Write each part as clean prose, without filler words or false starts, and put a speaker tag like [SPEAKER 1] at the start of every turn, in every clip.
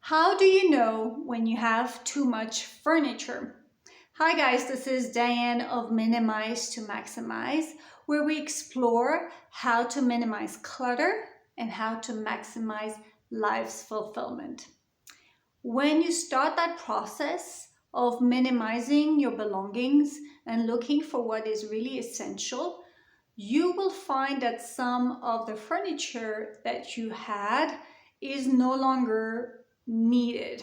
[SPEAKER 1] How do you know when you have too much furniture? Hi guys, this is Diane of Minimize to Maximize, where we explore how to minimize clutter and how to maximize life's fulfillment. When you start that process of minimizing your belongings and looking for what is really essential, you will find that some of the furniture that you had is no longer needed.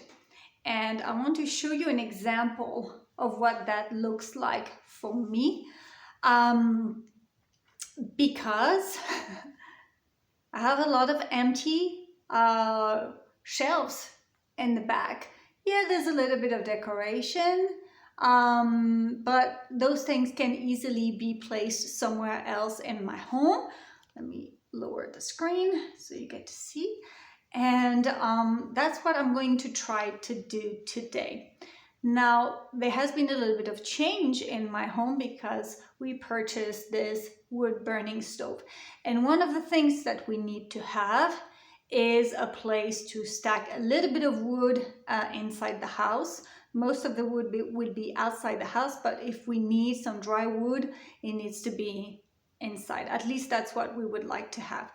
[SPEAKER 1] And I want to show you an example of what that looks like for me, because I have a lot of empty shelves in the back. Yeah, there's a little bit of decoration, but those things can easily be placed somewhere else in my home. Let me lower the screen so you get to see. And that's what I'm going to try to do today. Now, there has been a little bit of change in my home because we purchased this wood burning stove. And one of the things that we need to have is a place to stack a little bit of wood inside the house. Most of the wood would be outside the house, but if we need some dry wood, it needs to be inside. At least that's what we would like to have.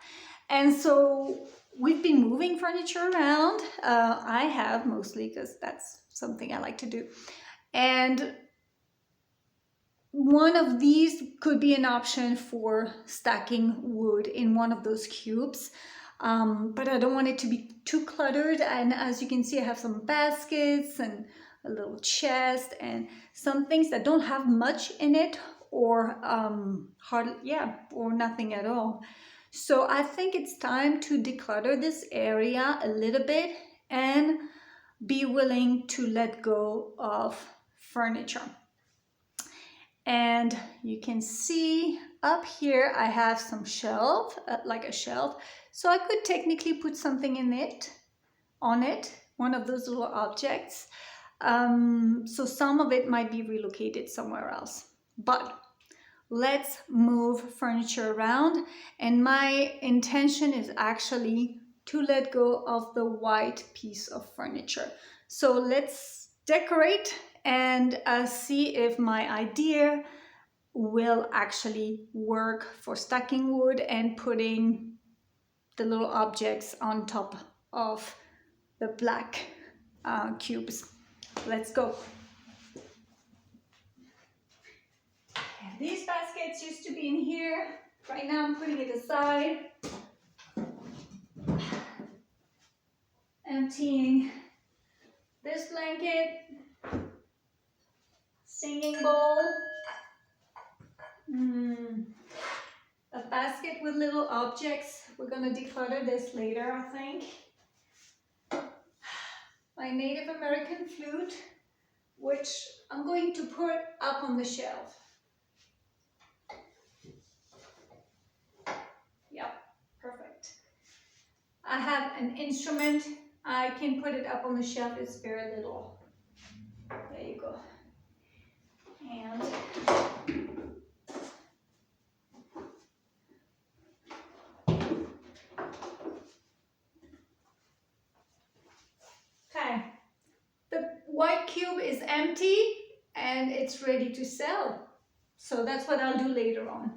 [SPEAKER 1] And so we've been moving furniture around. I have mostly because that's something I like to do. And one of these could be an option for stacking wood in one of those cubes. But I don't want it to be too cluttered. And as you can see, I have some baskets and a little chest and some things that don't have much in it or or nothing at all. So I think it's time to declutter this area a little bit and be willing to let go of furniture. And you can see up here I have some shelf, like a shelf. So I could technically put something on it, one of those little objects. So some of it might be relocated somewhere else. But let's move furniture around, and my intention is actually to let go of the white piece of furniture. So let's decorate and see if my idea will actually work for stacking wood and putting the little objects on top of the black cubes. Let's go. These baskets used to be in here. Right now I'm putting it aside. Emptying this blanket, singing bowl, a basket with little objects. We're gonna declutter this later, I think. My Native American flute, which I'm going to put up on the shelf. Yep, perfect. I have an instrument. I can put it up on the shelf. It's very little. There you go. And okay, the white cube is empty and it's ready to sell. So that's what I'll do later on.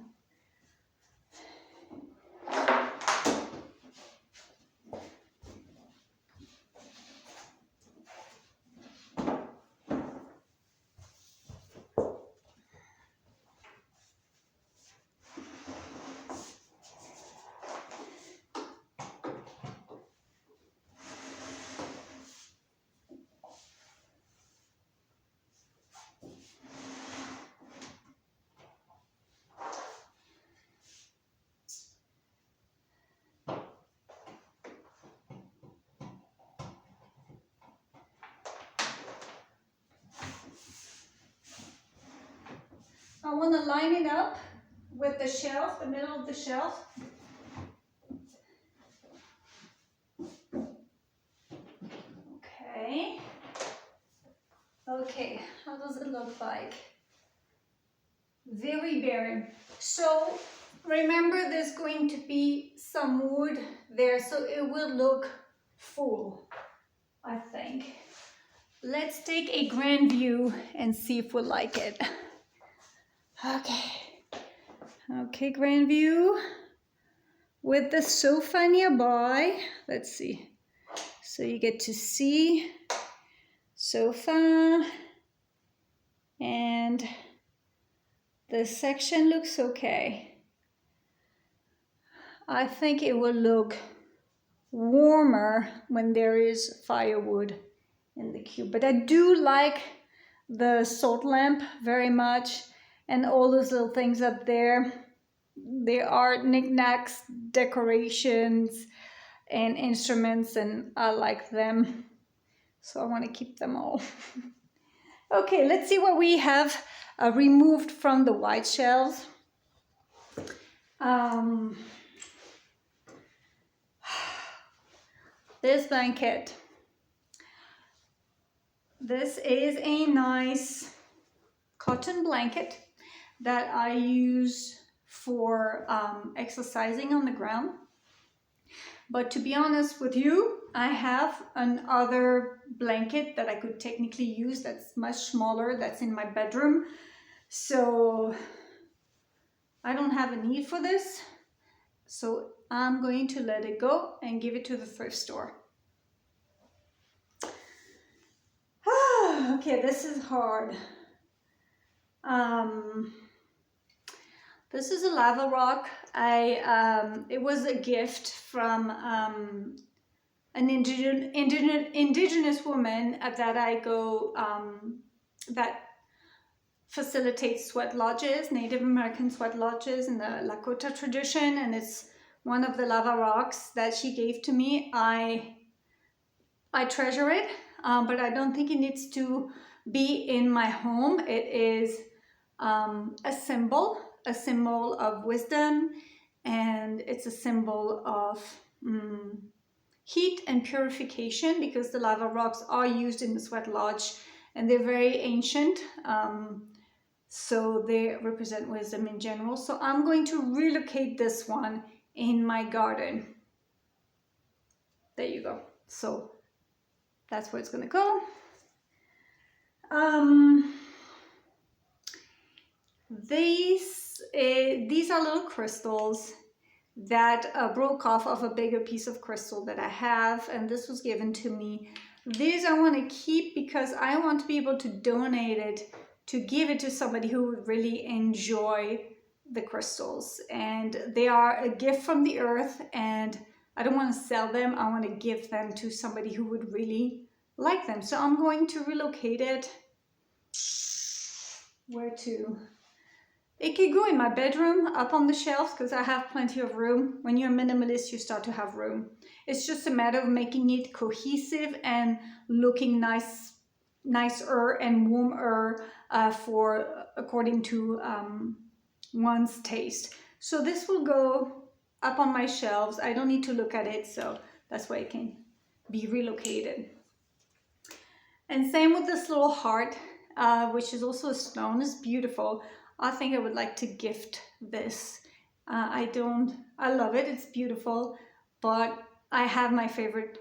[SPEAKER 1] I want to line it up with the shelf, the middle of the shelf. Okay. Okay, how does it look like? Very barren. So remember, there's going to be some wood there, so it will look full. I Let's take a grand view and see if we like it. Okay, grand view with the sofa nearby. Let's see. So you get to see sofa, and this section looks okay. I think it will look warmer when there is firewood in the cube, but I do like the salt lamp very much, and all those little things up there. They are knickknacks, decorations, and instruments, and I like them, so I want to keep them all. Okay, let's see what we have removed from the white shelves. This blanket. This is a nice cotton blanket that I use for exercising on the ground. But to be honest with you, I have another blanket that I could technically use that's much smaller, that's in my bedroom. So I don't have a need for this. So I'm going to let it go and give it to the thrift store. Okay, this is hard. This is a lava rock. It was a gift from an indigenous woman that I go, that facilitates sweat lodges, Native American sweat lodges in the Lakota tradition, and it's one of the lava rocks that she gave to me. I treasure it, but I don't think it needs to be in my home. It is a symbol of wisdom, and it's a symbol of heat and purification, because the lava rocks are used in the sweat lodge and they're very ancient, so they represent wisdom in general. So I'm going to relocate this one in my garden. There you go. So that's where it's going to go. These are little crystals that broke off of a bigger piece of crystal that I have, and this was given to me. These I want to keep because I want to be able to donate it, to give it to somebody who would really enjoy the crystals. And they are a gift from the earth, and I don't want to sell them. I want to give them to somebody who would really like them. So I'm going to relocate it. Where to? It could go in my bedroom up on the shelves because I have plenty of room. When you're a minimalist, you start to have room. It's just a matter of making it cohesive and looking nicer and warmer according to one's taste. So this will go up on my shelves. I don't need to look at it, so that's why it can be relocated. And same with this little heart, which is also a stone. It's beautiful. I think I would like to gift this. I love it, it's beautiful, but I have my favorite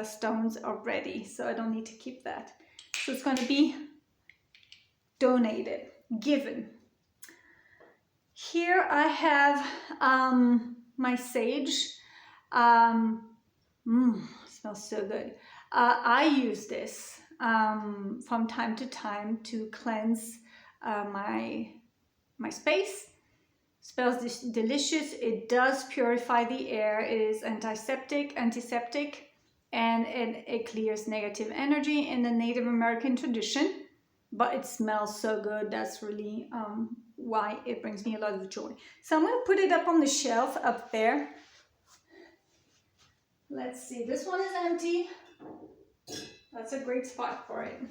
[SPEAKER 1] stones already, so I don't need to keep that. So it's going to be donated, given. Here I have my sage. Smells so good. I use this from time to time to cleanse my space. Smells delicious. It does purify the air. It is antiseptic, and it clears negative energy in the Native American tradition. But it smells so good. That's really why it brings me a lot of joy. So I'm going to put it up on the shelf up there. Let's see. This one is empty. That's a great spot for it.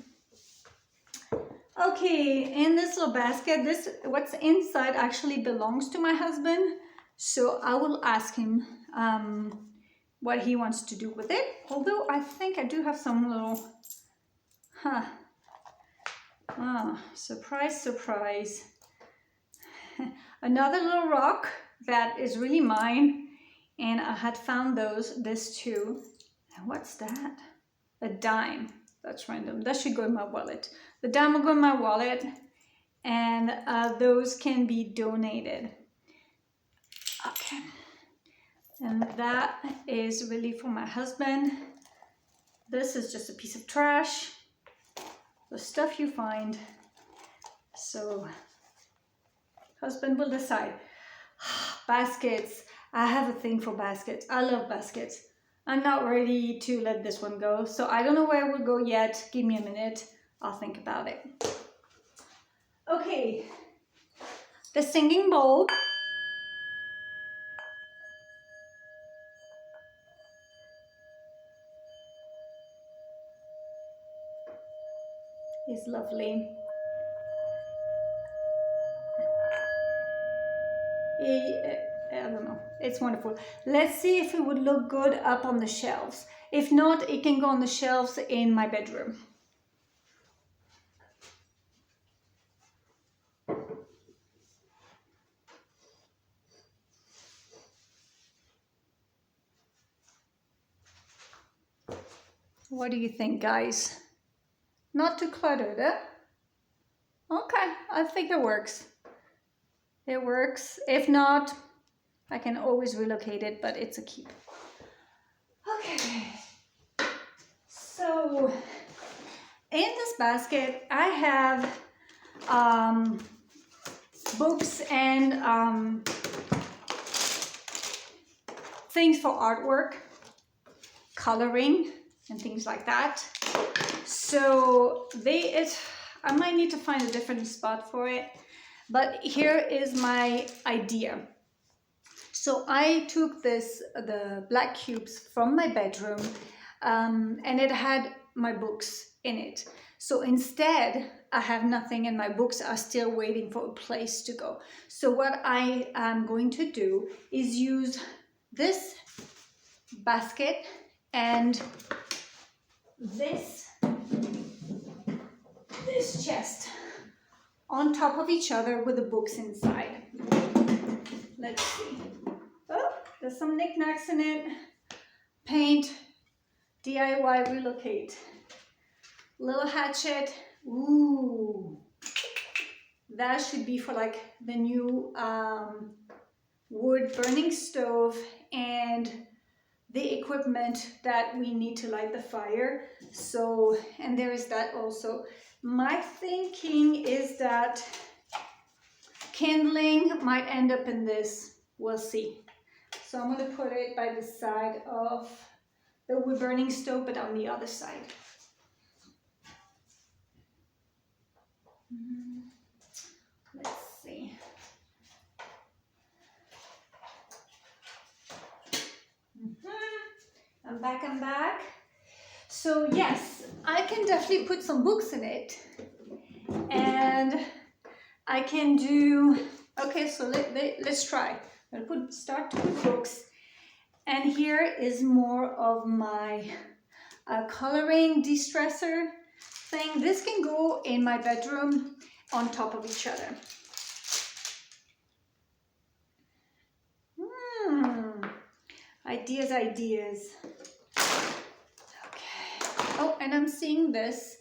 [SPEAKER 1] Okay, in this little basket, what's inside actually belongs to my husband. So I will ask him what he wants to do with it. Although I think I do have some little, surprise, surprise. Another little rock that is really mine. And I had found this too. And what's that? A dime. that's random. That should go in my wallet. The dime will go in my wallet, and those can be donated. Okay. And that is really for my husband. This is just a piece of trash. The stuff you find. So husband will decide. Baskets. I have a thing for baskets. I love baskets. I'm not ready to let this one go. So I don't know where it will go yet. Give me a minute. I'll think about it. Okay. The singing bowl. Is lovely. I don't know, it's wonderful. Let's see if it would look good up on the shelves. If not, it can go on the shelves in my bedroom. What do you think, guys? Not too cluttered, eh? Okay, I think it works. It works. If not, I can always relocate it, but it's a keep. Okay. So, in this basket, I have books and things for artwork, coloring, and things like that. So I might need to find a different spot for it, but here is my idea. So I took the black cubes from my bedroom, and it had my books in it. So instead, I have nothing and my books are still waiting for a place to go. So what I am going to do is use this basket and this chest on top of each other with the books inside. Let's see. Oh, there's some knickknacks in it. Paint, DIY relocate. Little hatchet. Ooh. That should be for like the new wood burning stove and the equipment that we need to light the fire. So, and there is that also. My thinking is that kindling might end up in this. We'll see. So I'm going to put it by the side of the wood burning stove, but on the other side. Let's see. I'm back. So yes, I can definitely put some books in it. And I can do, okay, so let's try. I'm gonna start to put books. And here is more of my coloring de-stressor thing. This can go in my bedroom on top of each other. Ideas. Okay. Oh, and I'm seeing this,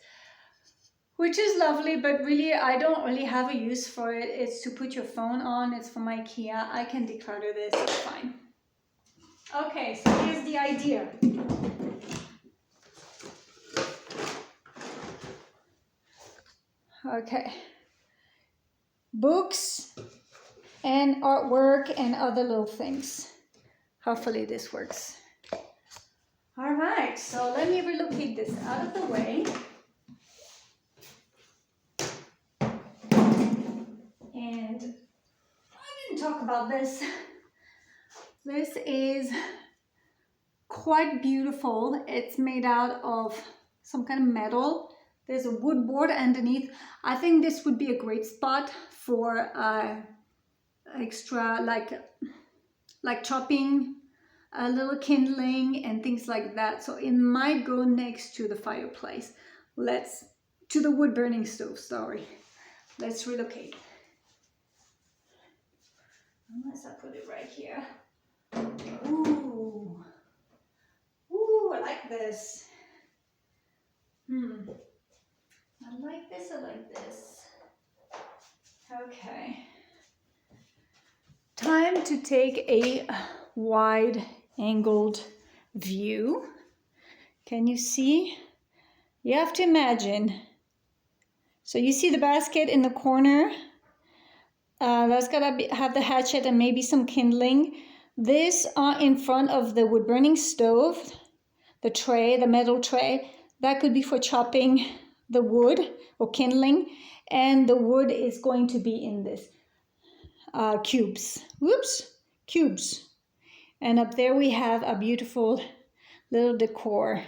[SPEAKER 1] which is lovely, but really I don't really have a use for it. It's to put your phone on. It's from IKEA. I can declutter this, it's fine. Okay, so here's the idea. Okay. Books and artwork and other little things. Hopefully this works. All right, so let me relocate this out of the way. And I didn't talk about this. This is quite beautiful. It's made out of some kind of metal. There's a wood board underneath. I think this would be a great spot for extra like chopping, a little kindling and things like that. So it might go next to the fireplace. To the wood burning stove, sorry. Let's relocate. Unless I put it right here. Ooh, I like this. I like this, I like this. Okay. Time to take a wide angled view. Can you see? You have to imagine. So you see the basket in the corner? That's gotta have the hatchet and maybe some kindling. This in front of the wood burning stove, the tray, the metal tray, that could be for chopping the wood or kindling. And the wood is going to be in this cubes. Whoops, cubes. And up there we have a beautiful little decor.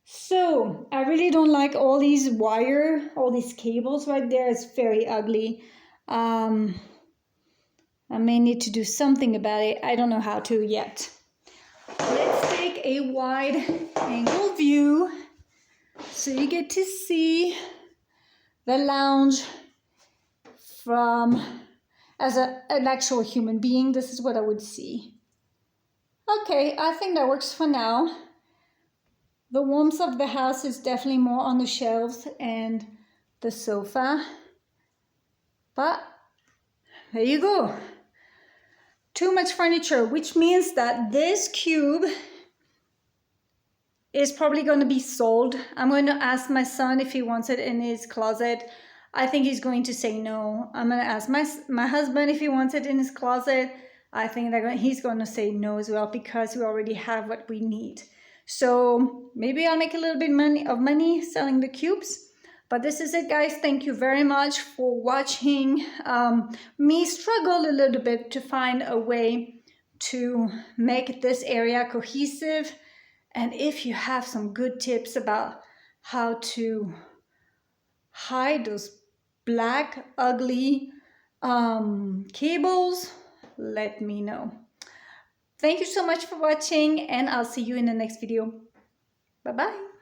[SPEAKER 1] So I really don't like all these all these cables right there. It's very ugly. I may need to do something about it. I don't know how to yet. Let's take a wide angle view so you get to see the lounge from as an actual human being. This is what I would see. Okay, I think that works for now. The warmth of the house is definitely more on the shelves and the sofa. But there you go. Too much furniture, which means that this cube is probably going to be sold. I'm going to ask my son if he wants it in his closet. I think he's going to say no. I'm going to ask my husband if he wants it in his closet. I think he's going to say no as well because we already have what we need. So maybe I'll make a little bit of money selling the cubes. But this is it, guys. Thank you very much for watching me struggle a little bit to find a way to make this area cohesive. And if you have some good tips about how to hide those black, ugly cables, let me know. Thank you so much for watching, and I'll see you in the next video. Bye-bye.